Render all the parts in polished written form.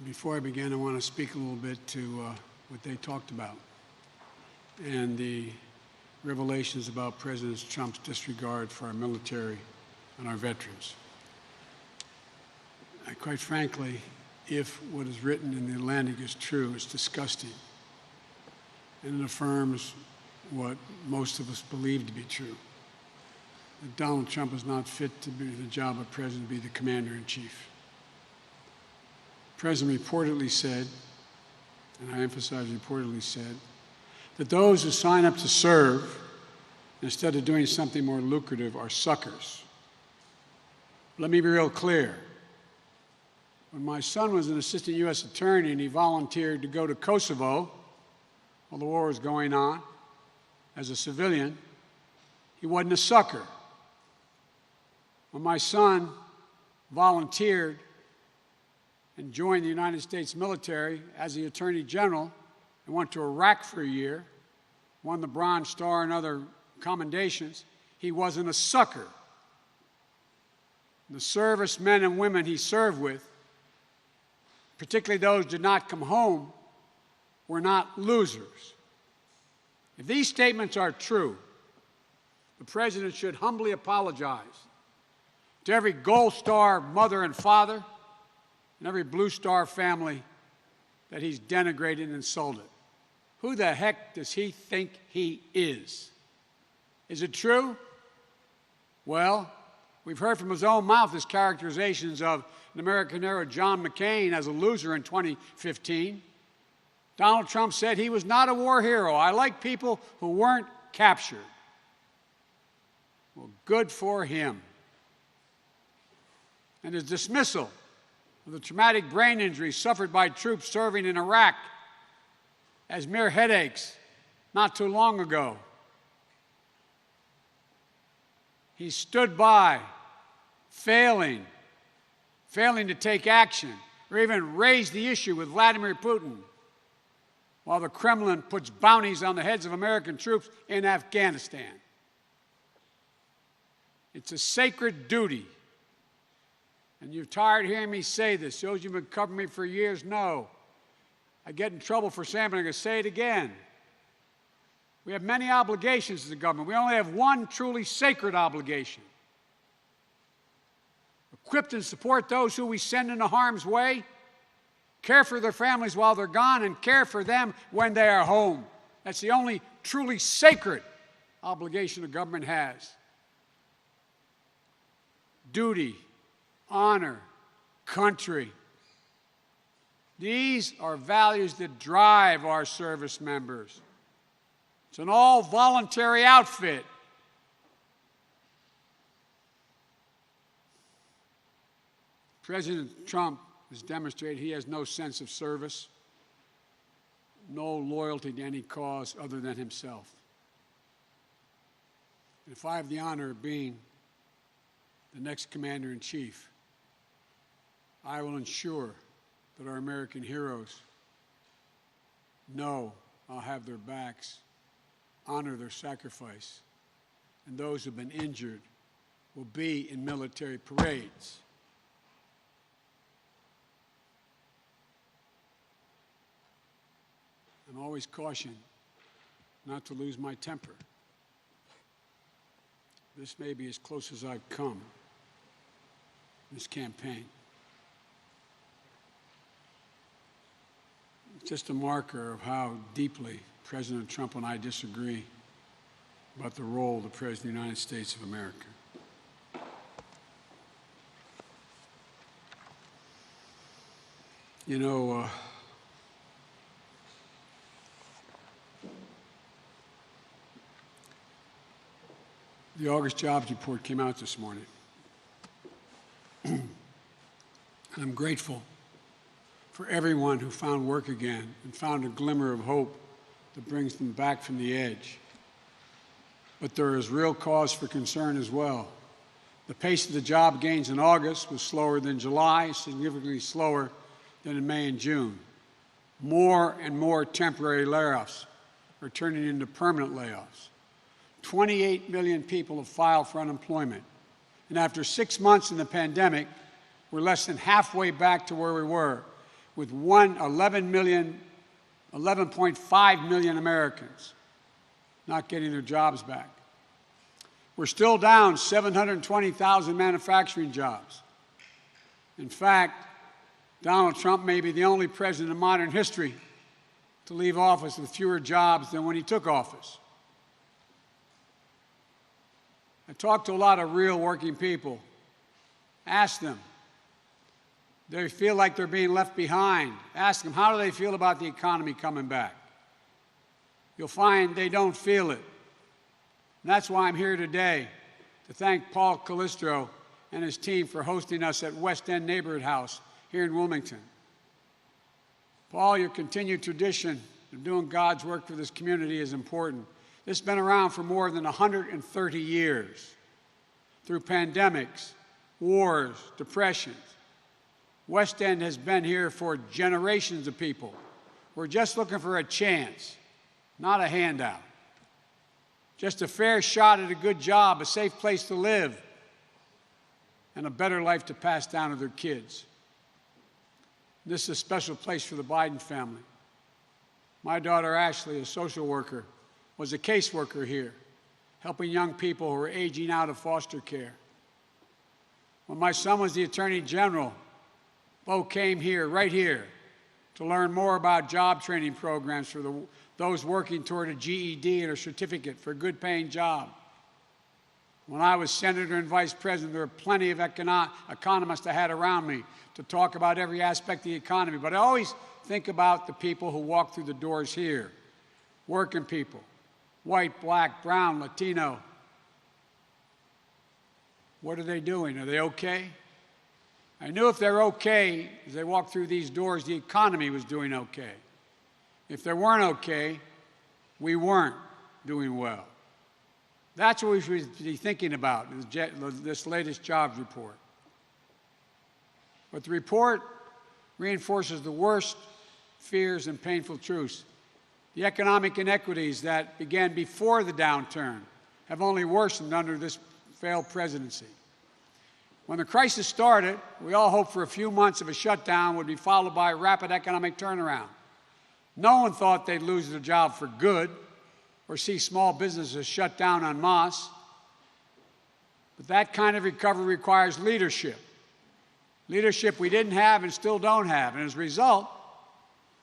Before I begin, I want to speak a little bit to what they talked about and the revelations about President Trump's disregard for our military and our veterans. Quite frankly, if what is written in The Atlantic is true, it's disgusting, and it affirms what most of us believe to be true, that Donald Trump is not fit to be the job of president, to be the commander-in-chief. The president reportedly said, and I emphasize reportedly said, that those who sign up to serve instead of doing something more lucrative are suckers. Let me be real clear. When my son was an assistant U.S. attorney and he volunteered to go to Kosovo while the war was going on as a civilian, he wasn't a sucker. When my son volunteered and joined the United States military as the Attorney General and went to Iraq for a year, won the Bronze Star and other commendations, he wasn't a sucker. The servicemen and women he served with, particularly those who did not come home, were not losers. If these statements are true, the President should humbly apologize to every Gold Star mother and father and every Blue Star family that he's denigrated and insulted. Who the heck does he think he is? Is it true? Well, we've heard from his own mouth his characterizations of an American hero, John McCain, as a loser in 2015. Donald Trump said he was not a war hero. I like people who weren't captured. Well, good for him. And his dismissal of the traumatic brain injuries suffered by troops serving in Iraq as mere headaches not too long ago. He stood by, failing to take action or even raise the issue with Vladimir Putin, while the Kremlin puts bounties on the heads of American troops in Afghanistan. It's a sacred duty. And you're tired of hearing me say this. Those who've been covering me for years know. I get in trouble for saying, but I'm going to say it again. We have many obligations as a government. We only have one truly sacred obligation. Equip and support those who we send into harm's way, care for their families while they're gone, and care for them when they are home. That's the only truly sacred obligation a government has. Duty, honor, country. These are values that drive our service members. It's an all-voluntary outfit. President Trump has demonstrated he has no sense of service, no loyalty to any cause other than himself. And if I have the honor of being the next commander-in-chief, I will ensure that our American heroes know I'll have their backs, honor their sacrifice, and those who have been injured will be in military parades. I'm always cautioned not to lose my temper. This may be as close as I've come in this campaign. It's just a marker of how deeply President Trump and I disagree about the role of the President of the United States of America. You know, the August jobs report came out this morning. I'm grateful for everyone who found work again and found a glimmer of hope that brings them back from the edge. But there is real cause for concern as well. The pace of the job gains in August was slower than July, significantly slower than in May and June. More and more temporary layoffs are turning into permanent layoffs. 28 million people have filed for unemployment. And after 6 months in the pandemic, we're less than halfway back to where we were with 11.5 million Americans not getting their jobs back. We're still down 720,000 manufacturing jobs. In fact, Donald Trump may be the only president in modern history to leave office with fewer jobs than when he took office. I talked to a lot of real working people. Ask them. They feel like they're being left behind. Ask them, how do they feel about the economy coming back? You'll find they don't feel it. And that's why I'm here today, to thank Paul Calistro and his team for hosting us at West End Neighborhood House here in Wilmington. Paul, your continued tradition of doing God's work for this community is important. This has been around for more than 130 years. Through pandemics, wars, depressions, West End has been here for generations of people. We're just looking for a chance, not a handout. Just a fair shot at a good job, a safe place to live, and a better life to pass down to their kids. This is a special place for the Biden family. My daughter Ashley, a social worker, was a caseworker here, helping young people who were aging out of foster care. When my son was the Attorney General, Bo came here, right here, to learn more about job training programs for those working toward a GED and a certificate for a good-paying job. When I was senator and vice president, there were plenty of economists I had around me to talk about every aspect of the economy. But I always think about the people who walk through the doors here, working people, white, black, brown, Latino. What are they doing? Are they okay? I knew if they're okay, as they walked through these doors, the economy was doing okay. If they weren't okay, we weren't doing well. That's what we should be thinking about in this latest jobs report. But the report reinforces the worst fears and painful truths. The economic inequities that began before the downturn have only worsened under this failed presidency. When the crisis started, we all hoped for a few months of a shutdown would be followed by a rapid economic turnaround. No one thought they'd lose their job for good or see small businesses shut down en masse. But that kind of recovery requires leadership. Leadership we didn't have and still don't have. And as a result,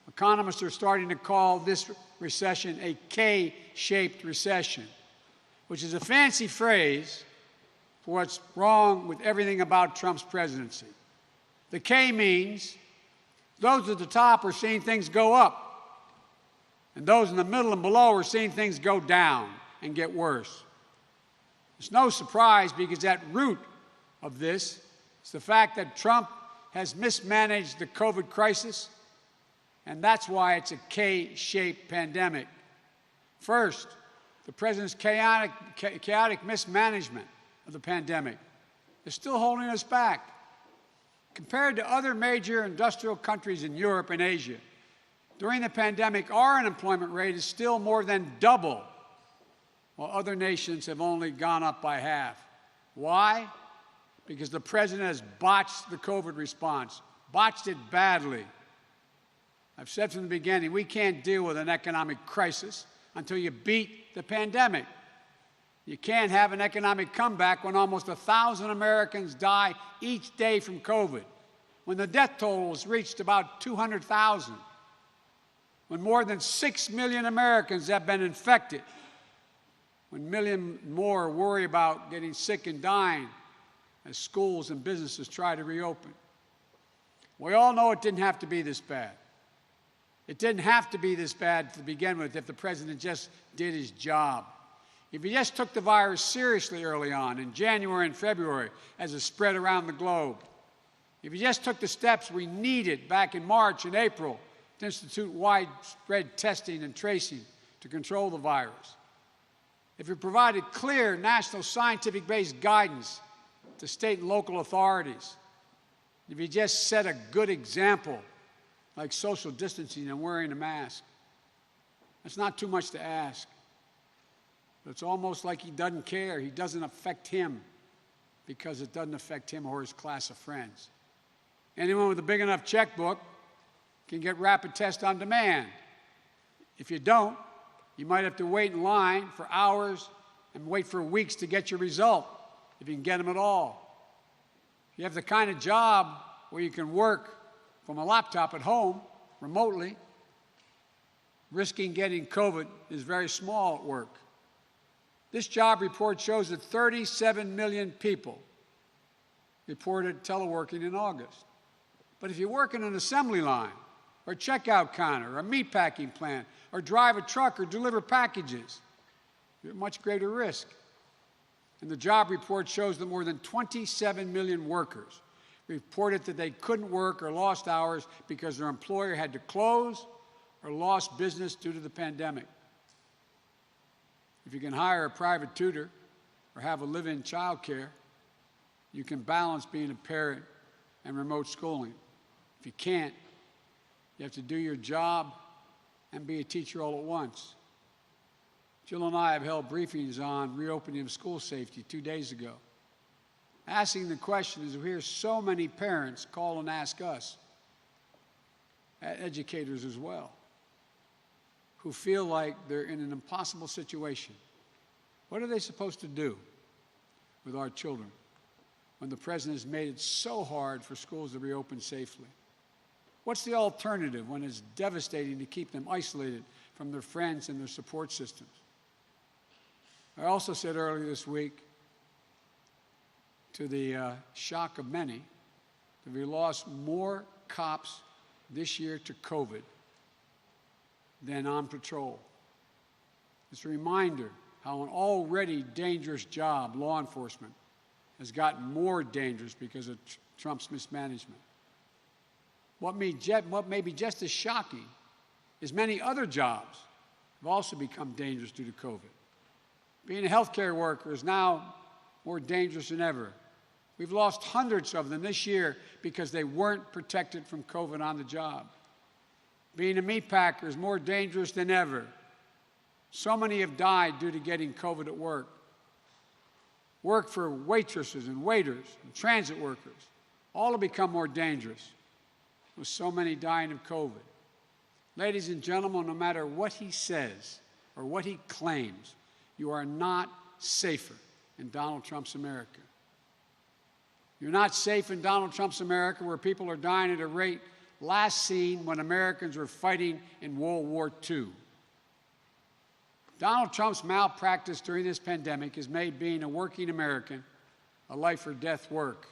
economists are starting to call this recession a K-shaped recession, which is a fancy phrase for what's wrong with everything about Trump's presidency. The K means those at the top are seeing things go up, and those in the middle and below are seeing things go down and get worse. It's no surprise because at root of this is the fact that Trump has mismanaged the COVID crisis, and that's why it's a K-shaped pandemic. First, the president's chaotic mismanagement of the pandemic is still holding us back. Compared to other major industrial countries in Europe and Asia, during the pandemic, our unemployment rate is still more than double, while other nations have only gone up by half. Why? Because the president has botched the COVID response, botched it badly. I've said from the beginning, we can't deal with an economic crisis until you beat the pandemic. You can't have an economic comeback when almost 1,000 Americans die each day from COVID, when the death toll has reached about 200,000, when more than 6 million Americans have been infected, when a million more worry about getting sick and dying as schools and businesses try to reopen. We all know it didn't have to be this bad. It didn't have to be this bad to begin with if the president just did his job. If he just took the virus seriously early on in January and February as it spread around the globe, if he just took the steps we needed back in March and April to institute widespread testing and tracing to control the virus, if he provided clear national scientific-based guidance to state and local authorities, if he just set a good example like social distancing and wearing a mask, that's not too much to ask. But it's almost like he doesn't care. He doesn't affect him because it doesn't affect him or his class of friends. Anyone with a big enough checkbook can get rapid tests on demand. If you don't, you might have to wait in line for hours and wait for weeks to get your result, if you can get them at all. If you have the kind of job where you can work from a laptop at home, remotely, risking getting COVID is very small at work. This job report shows that 37 million people reported teleworking in August. But if you work in an assembly line, or checkout counter, or a meatpacking plant, or drive a truck, or deliver packages, you're at much greater risk. And the job report shows that more than 27 million workers reported that they couldn't work or lost hours because their employer had to close or lost business due to the pandemic. If you can hire a private tutor or have a live-in child care, you can balance being a parent and remote schooling. If you can't, you have to do your job and be a teacher all at once. Jill and I have held briefings on reopening of school safety 2 days ago. Asking the question is, we hear so many parents call and ask us, educators as well, who feel like they're in an impossible situation. What are they supposed to do with our children when the president has made it so hard for schools to reopen safely? What's the alternative when it's devastating to keep them isolated from their friends and their support systems? I also said earlier this week, to the shock of many, that we lost more cops this year to COVID than on patrol. It's a reminder how an already dangerous job, law enforcement, has gotten more dangerous because of Trump's mismanagement. What may be just as shocking is many other jobs have also become dangerous due to COVID. Being a healthcare worker is now more dangerous than ever. We've lost hundreds of them this year because they weren't protected from COVID on the job. Being a meat packer is more dangerous than ever. So many have died due to getting COVID at work. Work for waitresses and waiters and transit workers, all have become more dangerous with so many dying of COVID. Ladies and gentlemen, no matter what he says or what he claims, you are not safer in Donald Trump's America. You're not safe in Donald Trump's America, where people are dying at a rate last seen when Americans were fighting in World War II. Donald Trump's malpractice during this pandemic has made being a working American a life or death work.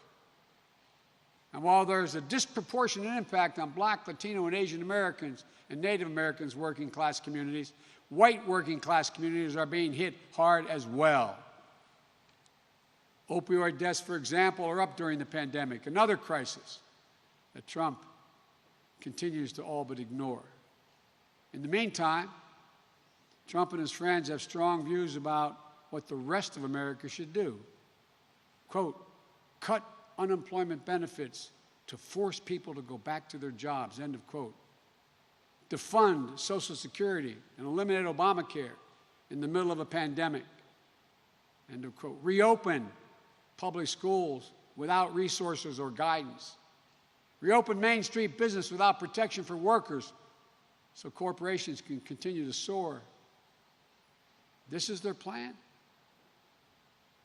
And while there's a disproportionate impact on Black, Latino, and Asian Americans and Native Americans' working class communities, white working class communities are being hit hard as well. Opioid deaths, for example, are up during the pandemic, another crisis that Trump continues to all but ignore. In the meantime, Trump and his friends have strong views about what the rest of America should do. Quote, cut unemployment benefits to force people to go back to their jobs, end of quote. Defund Social Security and eliminate Obamacare in the middle of a pandemic, end of quote. Reopen public schools without resources or guidance. Reopen Main Street business without protection for workers so corporations can continue to soar. This is their plan.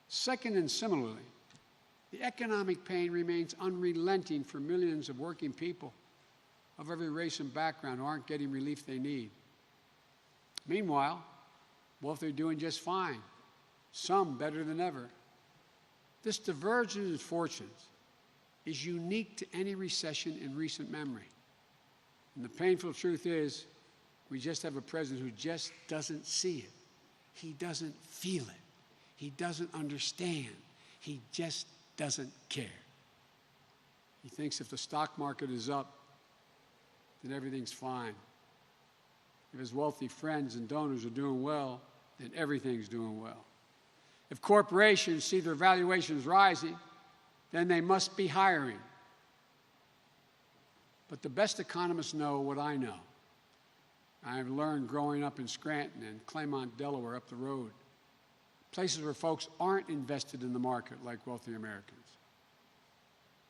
Second, and similarly, the economic pain remains unrelenting for millions of working people of every race and background who aren't getting relief they need. Meanwhile, wealthy are doing just fine, some better than ever. This divergence in fortunes is unique to any recession in recent memory. And the painful truth is, we just have a president who just doesn't see it. He doesn't feel it. He doesn't understand. He just doesn't care. He thinks if the stock market is up, then everything's fine. If his wealthy friends and donors are doing well, then everything's doing well. If corporations see their valuations rising, then they must be hiring. But the best economists know what I know. I've learned growing up in Scranton and Claymont, Delaware, up the road, places where folks aren't invested in the market like wealthy Americans.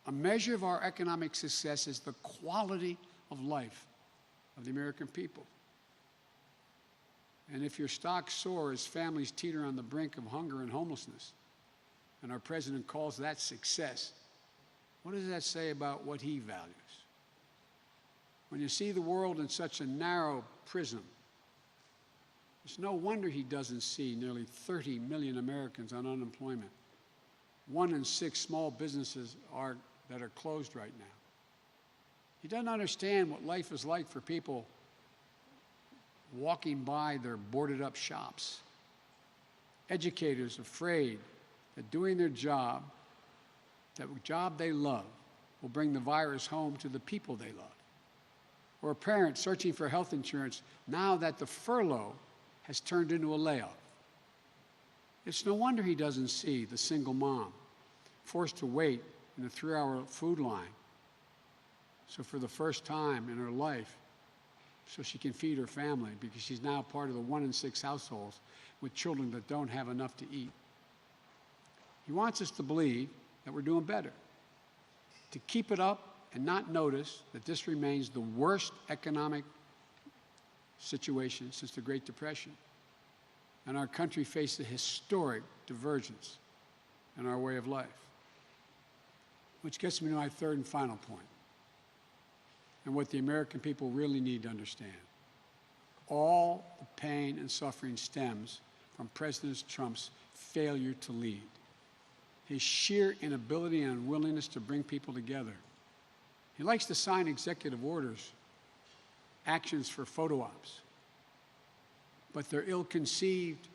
A measure of our economic success is the quality of life of the American people. And if your stocks soar as families teeter on the brink of hunger and homelessness, and our president calls that success, what does that say about what he values? When you see the world in such a narrow prism, it's no wonder he doesn't see nearly 30 million Americans on unemployment. 1 in 6 small businesses that are closed right now. He doesn't understand what life is like for people walking by their boarded-up shops. Educators afraid that doing their job, that job they love, will bring the virus home to the people they love. Or a parent searching for health insurance now that the furlough has turned into a layoff. It's no wonder he doesn't see the single mom forced to wait in a 3-hour food line. So for the first time in her life, so she can feed her family, because she's now part of the 1 in 6 households with children that don't have enough to eat. He wants us to believe that we're doing better, to keep it up and not notice that this remains the worst economic situation since the Great Depression. And our country faced a historic divergence in our way of life. Which gets me to my third and final point, and what the American people really need to understand. All the pain and suffering stems from President Trump's failure to lead, his sheer inability and unwillingness to bring people together. He likes to sign executive orders, actions for photo ops, but they're ill-conceived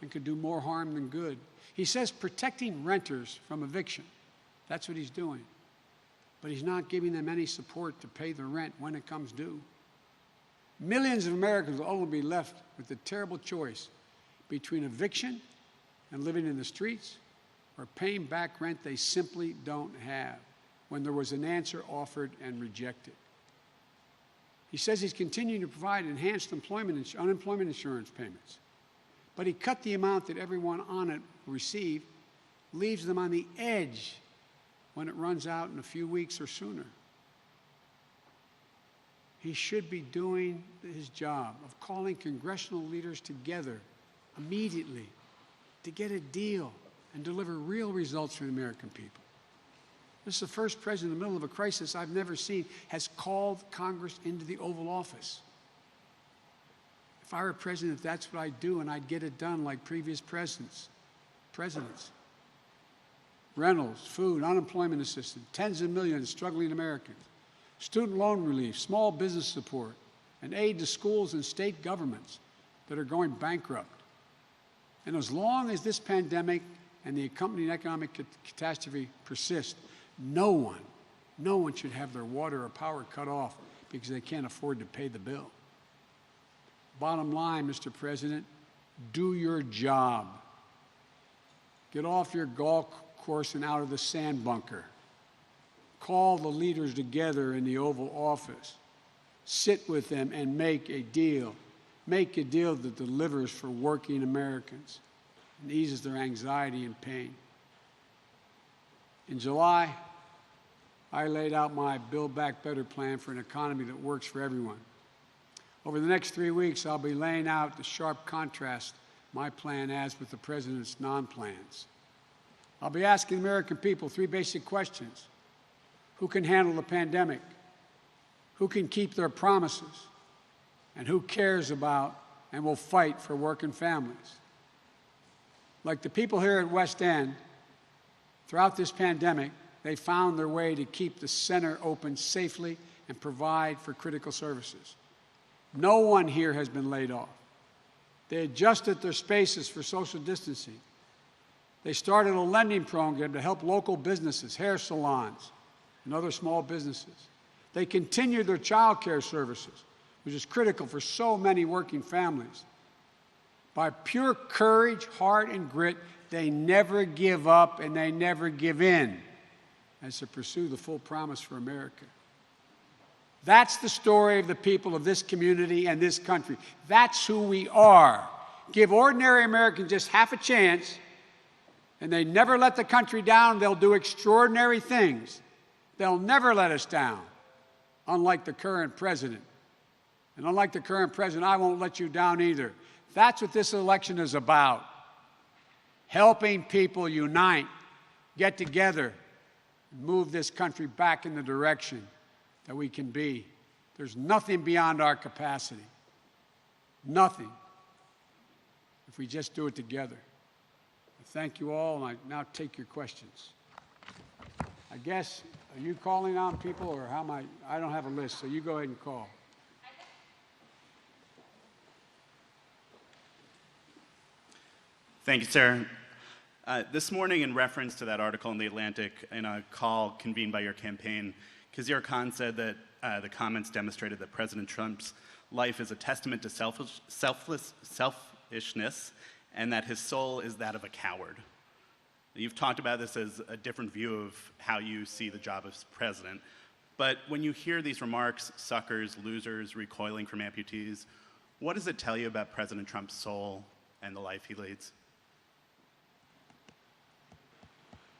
and could do more harm than good. He says protecting renters from eviction. That's what he's doing. But he's not giving them any support to pay the rent when it comes due. Millions of Americans will only be left with the terrible choice between eviction and living in the streets, or paying back rent they simply don't have, when there was an answer offered and rejected. He says he's continuing to provide enhanced unemployment insurance payments, but he cut the amount that everyone on it will receive, leaves them on the edge when it runs out in a few weeks or sooner. He should be doing his job of calling congressional leaders together immediately to get a deal and deliver real results for the American people. This is the first president in the middle of a crisis I've never seen has called Congress into the Oval Office. If I were president, that's what I'd do, and I'd get it done like previous presidents. Rentals, food, unemployment assistance, tens of millions of struggling Americans, student loan relief, small business support, and aid to schools and state governments that are going bankrupt. And as long as this pandemic and the accompanying economic catastrophe persist, no one should have their water or power cut off because they can't afford to pay the bill. Bottom line, Mr. President, do your job. Get off your golf course and out of the sand bunker. Call the leaders together in the Oval Office. Sit with them and make a deal. Make a deal that delivers for working Americans and eases their anxiety and pain. In July, I laid out my Build Back Better plan for an economy that works for everyone. Over the next 3 weeks, I'll be laying out the sharp contrast my plan has with the president's non-plans. I'll be asking the American people 3 basic questions. Who can handle the pandemic? Who can keep their promises? And who cares about and will fight for working families? Like the people here at West End, throughout this pandemic, they found their way to keep the center open safely and provide for critical services. No one here has been laid off. They adjusted their spaces for social distancing. They started a lending program to help local businesses, hair salons, and other small businesses. They continued their child care services, which is critical for so many working families. By pure courage, heart, and grit, they never give up and they never give in as they pursue the full promise for America. That's the story of the people of this community and this country. That's who we are. Give ordinary Americans just half a chance, and they never let the country down. They'll do extraordinary things. They'll never let us down, unlike the current president And unlike the current president, I won't let you down either. That's what this election is about. Helping people unite, get together, and move this country back in the direction that we can be. There's nothing beyond our capacity. Nothing. If we just do it together. Thank you all, and I now take your questions. I guess, are you calling on people, or how am I don't have a list, so you go ahead and call. Thank you, sir. This morning, in reference to that article in The Atlantic, in a call convened by your campaign, Khizr Khan said that the comments demonstrated that President Trump's life is a testament to selfishness, and that his soul is that of a coward. You've talked about this as a different view of how you see the job as president, but when you hear these remarks, suckers, losers, recoiling from amputees, what does it tell you about President Trump's soul and the life he leads?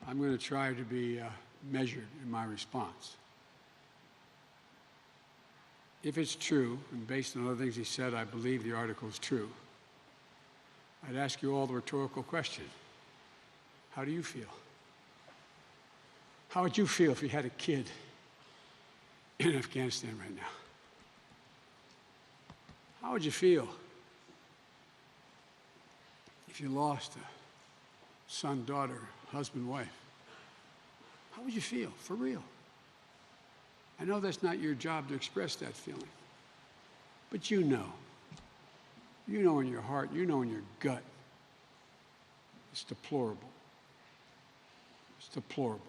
I'm going to try to be measured in my response. If it's true, and based on other things he said, I believe the article is true, I'd ask you all the rhetorical question. How do you feel? How would you feel if you had a kid in Afghanistan right now? How would you feel if you lost a son, daughter, husband, wife? How would you feel, for real? I know that's not your job to express that feeling, but you know. You know in your heart, you know in your gut. It's deplorable. It's deplorable.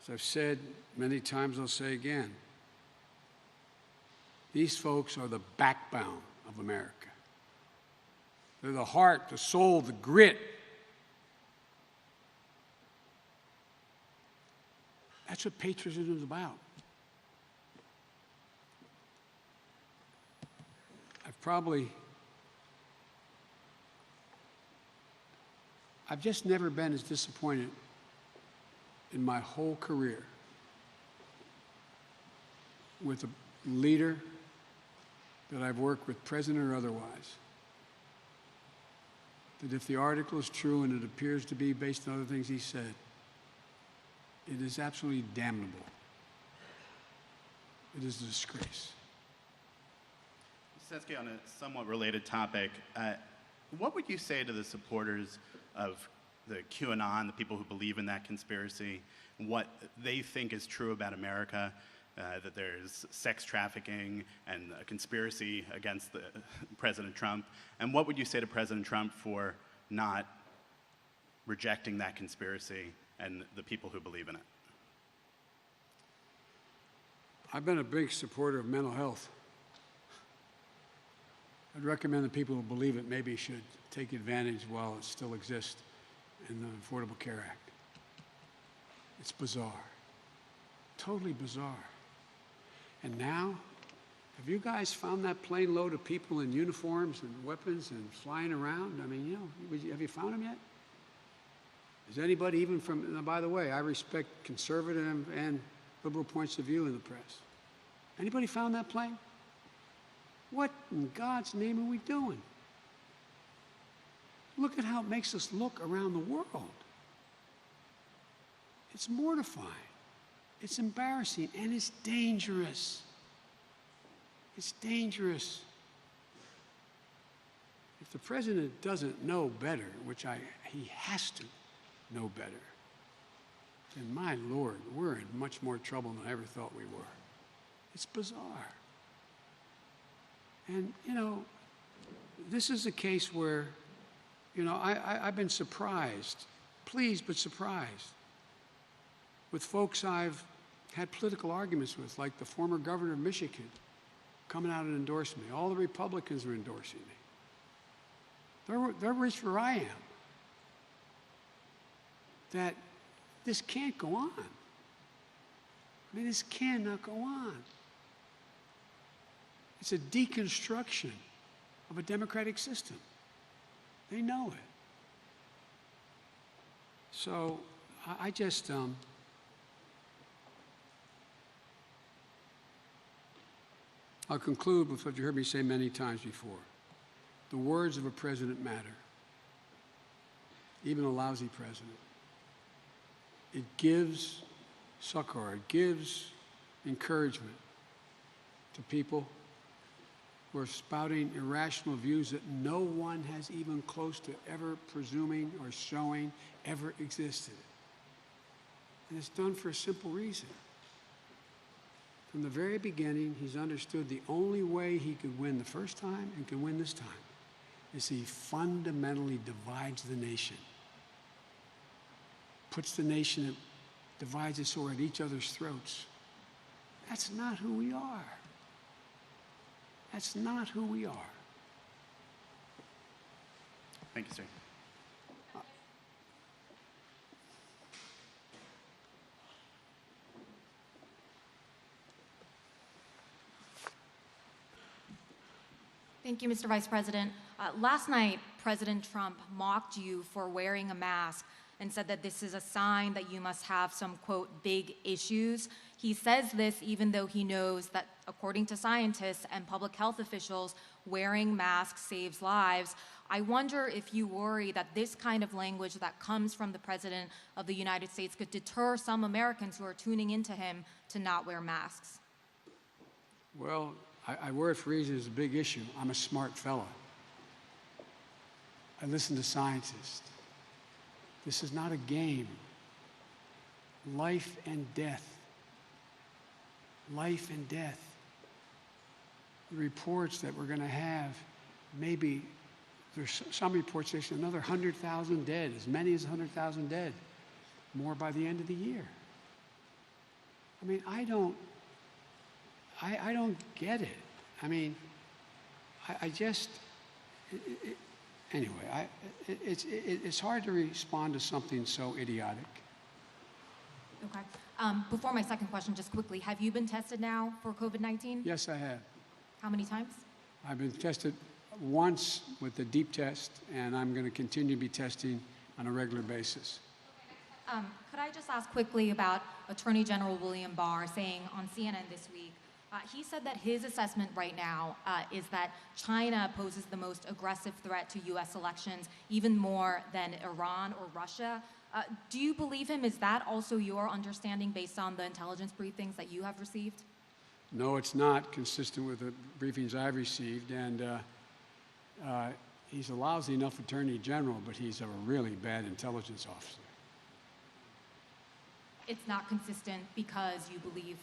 As I've said many times, I'll say again, these folks are the backbone of America. They're the heart, the soul, the grit. That's what patriotism is about. I've just never been as disappointed in my whole career with a leader that I've worked with, president or otherwise, that if the article is true, and it appears to be based on other things he said, it is absolutely damnable. It is a disgrace. Cesky, on a somewhat related topic, what would you say to the supporters of the QAnon, the people who believe in that conspiracy, what they think is true about America, that there's sex trafficking and a conspiracy against President Trump, and what would you say to President Trump for not rejecting that conspiracy and the people who believe in it? I've been a big supporter of mental health. I'd recommend that people who believe it maybe should take advantage while it still exists in the Affordable Care Act. It's bizarre, totally bizarre. And now, have you guys found that plane load of people in uniforms and weapons and flying around? I mean, you know, have you found them yet? Is anybody even from, and by the way, I respect conservative and liberal points of view in the press. Anybody found that plane? What in God's name are we doing? Look at how it makes us look around the world. It's mortifying. It's embarrassing, and it's dangerous. It's dangerous. If the president doesn't know better, which he has to know better, then my Lord, we're in much more trouble than I ever thought we were. It's bizarre. And, you know, this is a case where, you know, I've been surprised, pleased but surprised, with folks I've had political arguments with, like the former governor of Michigan, coming out and endorsing me. All the Republicans are endorsing me. They're rich where I am. That this can't go on. I mean, this cannot go on. It's a deconstruction of a democratic system. They know it. So I just, I'll conclude with what you heard me say many times before. The words of a president matter, even a lousy president. It gives succor, it gives encouragement to people who are spouting irrational views that no one has even close to ever presuming or showing ever existed. And it's done for a simple reason. From the very beginning, he's understood the only way he could win the first time and can win this time is he fundamentally divides the nation. Puts the nation, divides us so we're at each other's throats. That's not who we are. That's not who we are. Thank you, sir. Thank you, Mr. Vice President. Last night, President Trump mocked you for wearing a mask and said that this is a sign that you must have some, quote, big issues. He says this even though he knows that, according to scientists and public health officials, wearing masks saves lives. I wonder if you worry that this kind of language that comes from the President of the United States could deter some Americans who are tuning into him to not wear masks. Well, I wear it for reasons it's a big issue. I'm a smart fella. I listen to scientists. This is not a game. Life and death. Life and death. The reports that we're going to have, maybe there's some reports there's another 100,000 dead, as many as 100,000 dead, more by the end of the year. I mean, I don't get it. I mean, I just, anyway, it's hard to respond to something so idiotic. Okay. Before my second question, just quickly, have you been tested now for COVID-19? Yes, I have. How many times? I've been tested once with the deep test, and I'm going to continue to be testing on a regular basis. Could I just ask quickly about Attorney General William Barr saying on CNN this week, he said that his assessment right now is that China poses the most aggressive threat to U.S. elections, even more than Iran or Russia. Do you believe him? Is that also your understanding based on the intelligence briefings that you have received? No, it's not consistent with the briefings I've received, and he's a lousy enough attorney general, but he's a really bad intelligence officer. It's not consistent because you believe.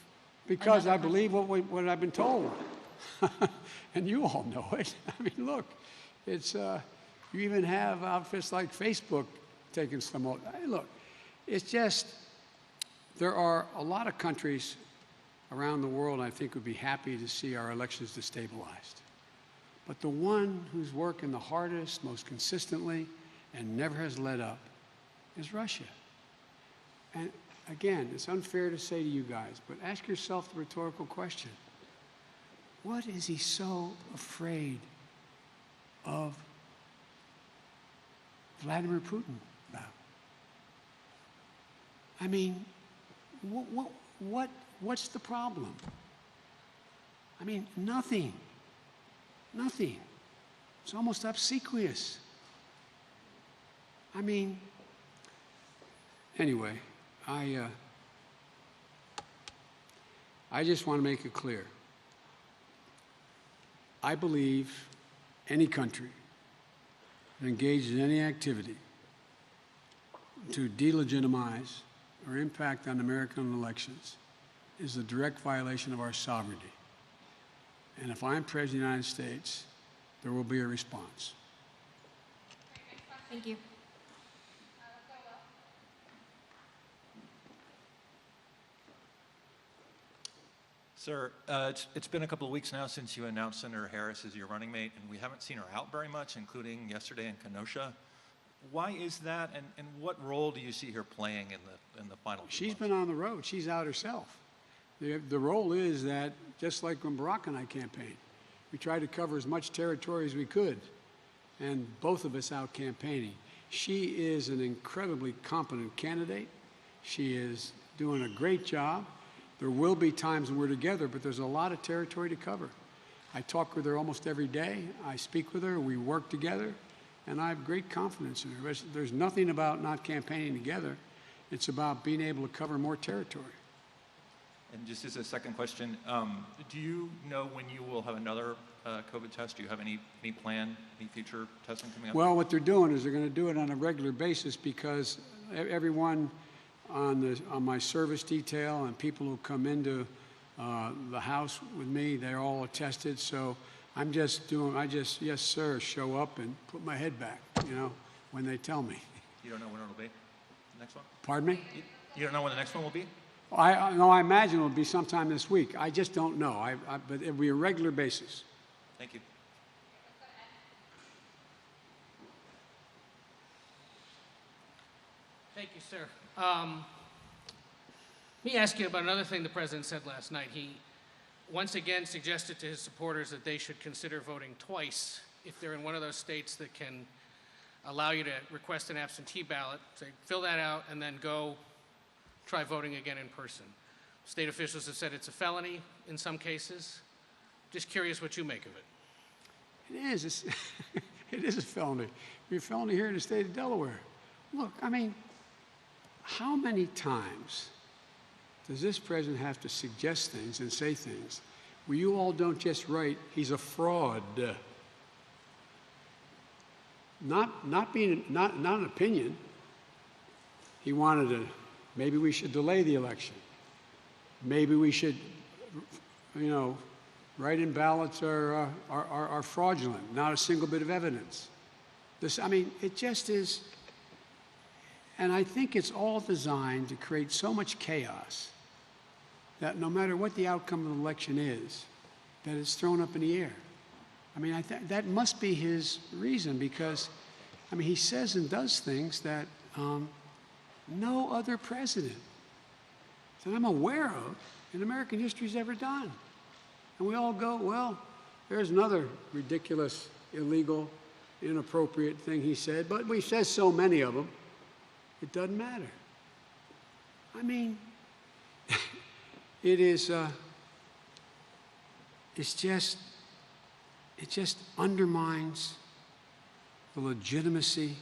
Because I believe what I've been told, and you all know it. I mean, look, it's you even have outfits like Facebook taking some. Look, it's just there are a lot of countries around the world I think would be happy to see our elections destabilized. But the one who's working the hardest, most consistently, and never has let up is Russia. And again, it's unfair to say to you guys, but ask yourself the rhetorical question. What is he so afraid of Vladimir Putin about? I mean, what's the problem? I mean, nothing. Nothing. It's almost obsequious. I mean, anyway, I just want to make it clear. I believe any country that engages in any activity to delegitimize or impact on American elections is a direct violation of our sovereignty. And if I'm President of the United States, there will be a response. Thank you. Sir, it's been a couple of weeks now since you announced Senator Harris as your running mate, and we haven't seen her out very much, including yesterday in Kenosha. Why is that, and what role do you see her playing in the final? She's been on the road. She's out herself. The role is that, just like when Barack and I campaigned, we tried to cover as much territory as we could, and both of us out campaigning. She is an incredibly competent candidate. She is doing a great job. There will be times when we're together, but there's a lot of territory to cover. I talk with her almost every day. I speak with her. We work together, and I have great confidence in her. There's nothing about not campaigning together. It's about being able to cover more territory. And just as a second question, do you know when you will have another COVID test? Do you have any plan, any future testing coming up? Well, what they're doing is they're going to do it on a regular basis because everyone on my service detail and people who come into the house with me, they're all attested. So I just, yes, sir, show up and put my head back, when they tell me. You don't know when it'll be? The next one? Pardon me? You don't know when the next one will be? No, I imagine it'll be sometime this week. I just don't know. But it'll be a regular basis. Thank you. Thank you, sir. Let me ask you about another thing the president said last night. He once again suggested to his supporters that they should consider voting twice if they're in one of those states that can allow you to request an absentee ballot. Say, fill that out and then go try voting again in person. State officials have said it's a felony in some cases. Just curious what you make of it. It is. It is a felony. It'd be a felony here in the state of Delaware. Look, I mean, how many times does this president have to suggest things and say things where you all don't just write, he's a fraud? Not an opinion. He wanted to, maybe we should delay the election. Maybe we should, write-in ballots are fraudulent, not a single bit of evidence. It just is, and I think it's all designed to create so much chaos that no matter what the outcome of the election is, that it's thrown up in the air. That must be his reason because, he says and does things that no other president that I'm aware of in American history has ever done. And we all go, well, there's another ridiculous, illegal, inappropriate thing he said, but he says so many of them, it doesn't matter. It is, it just undermines the legitimacy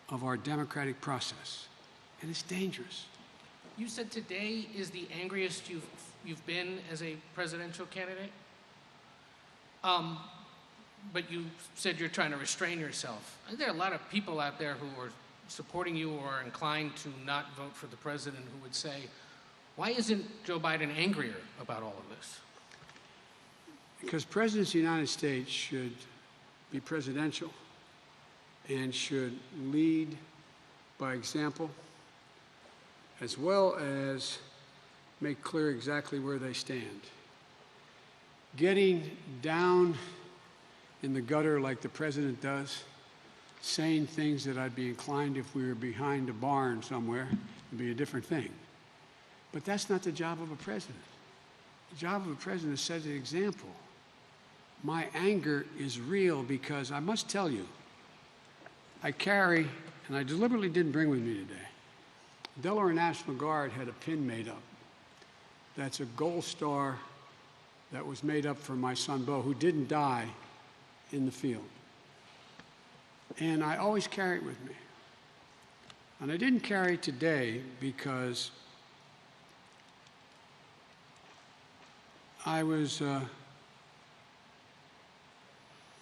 of our democratic process, and it's dangerous. You said today is the angriest you've been as a presidential candidate? But you said you're trying to restrain yourself. There are a lot of people out there who are supporting you or are inclined to not vote for the president who would say, why isn't Joe Biden angrier about all of this? Because presidents of the United States should be presidential and should lead by example, as well as make clear exactly where they stand. Getting down in the gutter like the president does, saying things that I'd be inclined if we were behind a barn somewhere, would be a different thing. But that's not the job of a president. The job of a president is to set an example. My anger is real because I must tell you, I carry, and I deliberately didn't bring with me today, Delaware National Guard had a pin made up. That's a gold star that was made up for my son, Bo, who didn't die in the field. And I always carry it with me. And I didn't carry it today because I was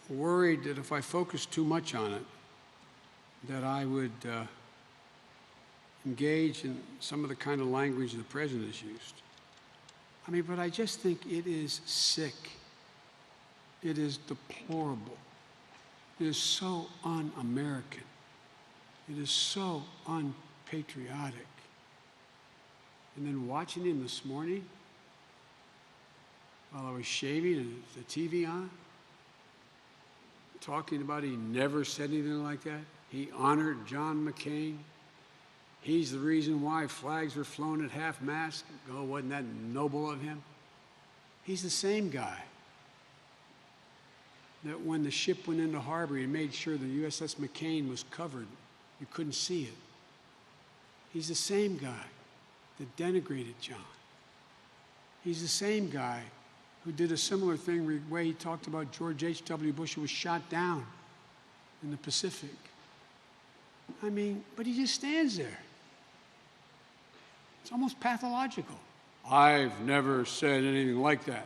worried that if I focused too much on it, that I would engage in some of the kind of language the president has used. But I just think it is sick. It is deplorable. It is so un-American. It is so unpatriotic. And then watching him this morning, while I was shaving and the TV on, talking about he never said anything like that. He honored John McCain. He's the reason why flags were flown at half-mast. Oh, wasn't that noble of him? He's the same guy that when the ship went into harbor, he made sure the USS McCain was covered. You couldn't see it. He's the same guy that denigrated John. He's the same guy who did a similar thing the way he talked about George H.W. Bush, who was shot down in the Pacific. I mean, but he just stands there. It's almost pathological. I've never said anything like that.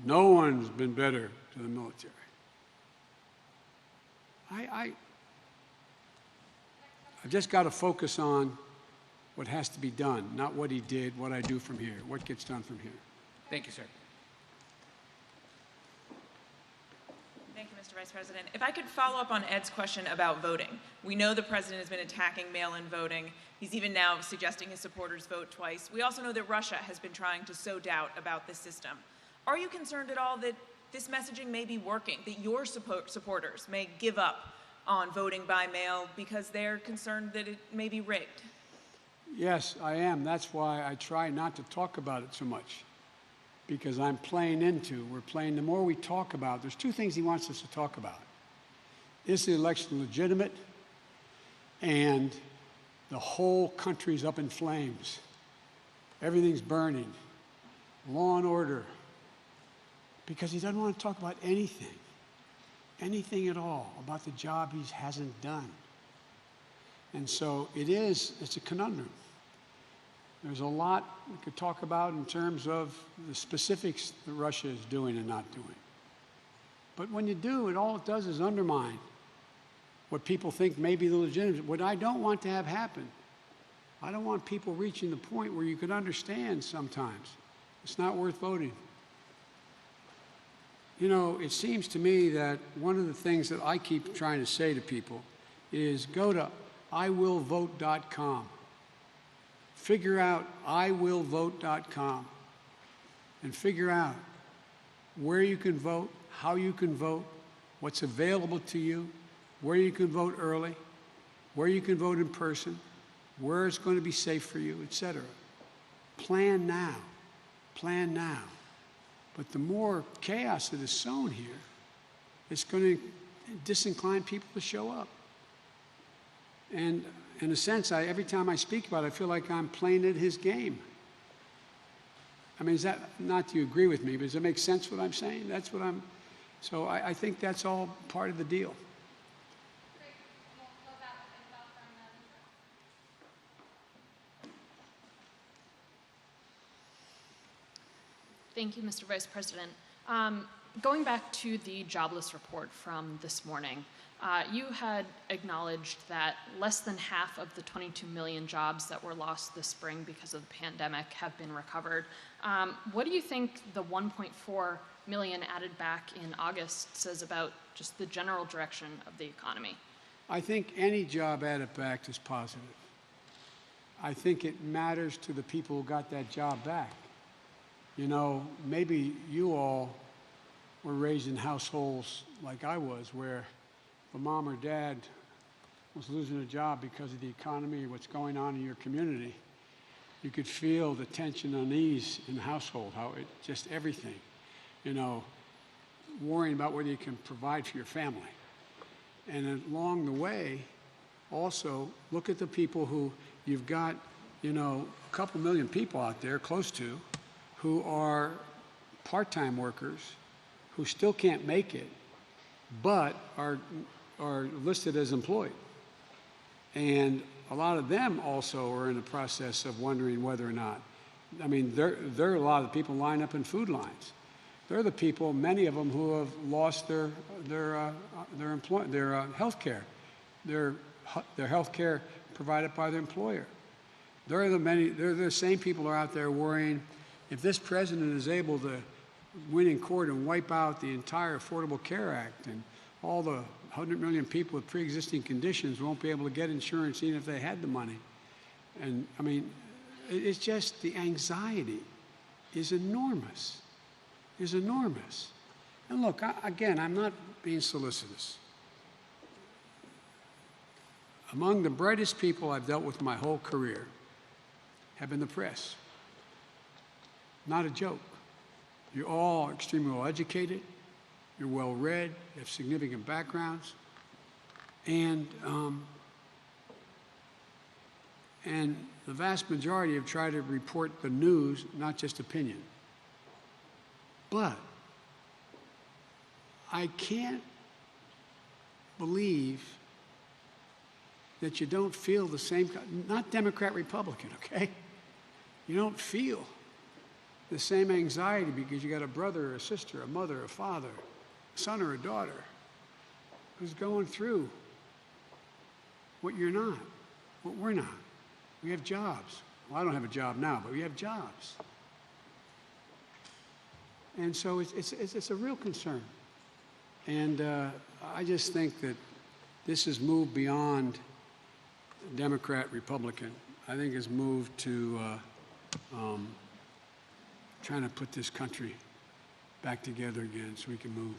No one's been better to the military. I've just got to focus on what has to be done, not what he did, what I do from here, what gets done from here. Thank you, sir. Thank you, Mr. Vice President. If I could follow up on Ed's question about voting. We know the president has been attacking mail-in voting. He's even now suggesting his supporters vote twice. We also know that Russia has been trying to sow doubt about this system. Are you concerned at all that this messaging may be working, that your supporters may give up on voting by mail because they're concerned that it may be rigged? Yes, I am. That's why I try not to talk about it so much, because we're playing, the more we talk about, there's two things he wants us to talk about. Is the election legitimate? And the whole country's up in flames. Everything's burning. Law and order. Because he doesn't want to talk about anything at all about the job he hasn't done. And so it's a conundrum. There's a lot we could talk about in terms of the specifics that Russia is doing and not doing. But when you do, all it does is undermine what people think may be the legitimate. What I don't want to have happen, I don't want people reaching the point where you could understand sometimes it's not worth voting. You know, it seems to me that one of the things that I keep trying to say to people is go to iwillvote.com. Figure out iwillvote.com and figure out where you can vote, how you can vote, what's available to you, where you can vote early, where you can vote in person, where it's going to be safe for you, etc. Plan now. Plan now. But the more chaos that is sown here, it's going to disincline people to show up. And in a sense, every time I speak about it, I feel like I'm playing at his game. I mean, is that, not that you agree with me, but does it make sense what I'm saying? That's what so I think that's all part of the deal. Thank you, Mr. Vice President. Going back to the jobless report from this morning, you had acknowledged that less than half of the 22 million jobs that were lost this spring because of the pandemic have been recovered. What do you think the 1.4 million added back in August says about just the general direction of the economy? I think any job added back is positive. I think it matters to the people who got that job back. You know, maybe you all were raised in households like I was, where the mom or dad was losing a job because of the economy or what's going on in your community. You could feel the tension, unease in the household, how it just everything, you know, worrying about whether you can provide for your family. And along the way, also look at the people who you've got, you know, a couple million people out there, close to, who are part-time workers who still can't make it, but are listed as employed. And a lot of them also are in the process of wondering whether or not, I mean, there are a lot of people lined up in food lines. They're the people, many of them, who have lost their health care, their health care provided by their employer. They're the same people who are out there worrying, if this president is able to win in court and wipe out the entire Affordable Care Act and all the 100 million people with pre-existing conditions won't be able to get insurance even if they had the money. And I mean, it's just the anxiety is enormous, is enormous. And look, again, I'm not being solicitous. Among the brightest people I've dealt with my whole career have been the press. Not a joke. You're all extremely well educated, you're well read, you have significant backgrounds, and the vast majority have tried to report the news, not just opinion. But I can't believe that you don't feel the same, not Democrat, Republican, okay? You don't feel the same anxiety because you got a brother or a sister, a mother, a father, a son or a daughter who's going through what you're not, what we're not. We have jobs. Well, I don't have a job now, but we have jobs. And so it's a real concern. And I just think that this has moved beyond Democrat, Republican. I think it's moved to trying to put this country back together again so we can move.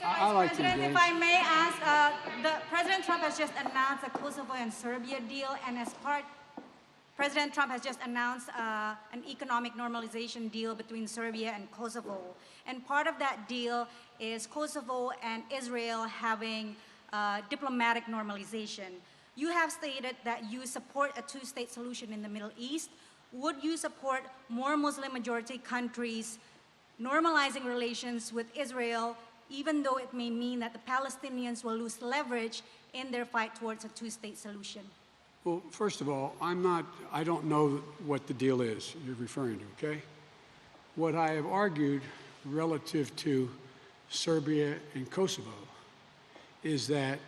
I like to President, engage. if I may ask, President Trump has just announced a Kosovo and Serbia deal, and as part, President Trump has just announced an economic normalization deal between Serbia and Kosovo. And part of that deal is Kosovo and Israel having diplomatic normalization. You have stated that you support a two-state solution in the Middle East. Would you support more Muslim-majority countries normalizing relations with Israel, even though it may mean that the Palestinians will lose leverage in their fight towards a two-state solution? Well, first of all, I don't know what the deal is you're referring to, okay? What I have argued relative to Serbia and Kosovo is that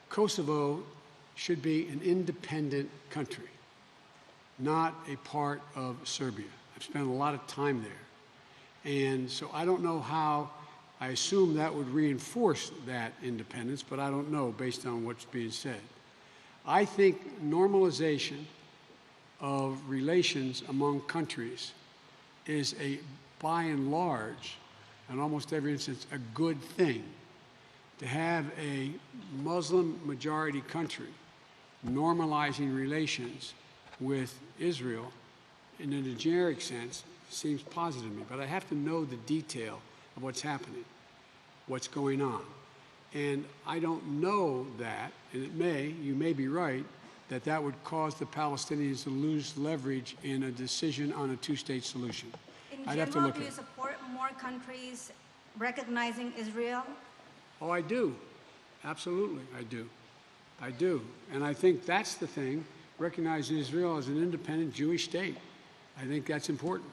Kosovo should be an independent country, not a part of Serbia. I've spent a lot of time there. And so I don't know how, I assume that would reinforce that independence, but I don't know based on what's being said. I think normalization of relations among countries is by and large, in almost every instance, a good thing. To have a Muslim majority country normalizing relations with Israel in a generic sense seems positive to me, but I have to know the detail of what's happening, what's going on. And I don't know that, and you may be right, that would cause the Palestinians to lose leverage in a decision on a two-state solution. I'd have to look do at you it. support more countries recognizing Israel? Oh, I do. Absolutely, I do. I do. And I think that's the thing, recognizing Israel as an independent Jewish state. I think that's important.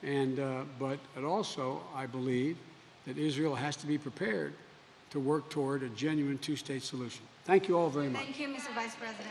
And, but also, I believe that Israel has to be prepared to work toward a genuine two-state solution. Thank you all very much. Thank you, Mr. Vice President.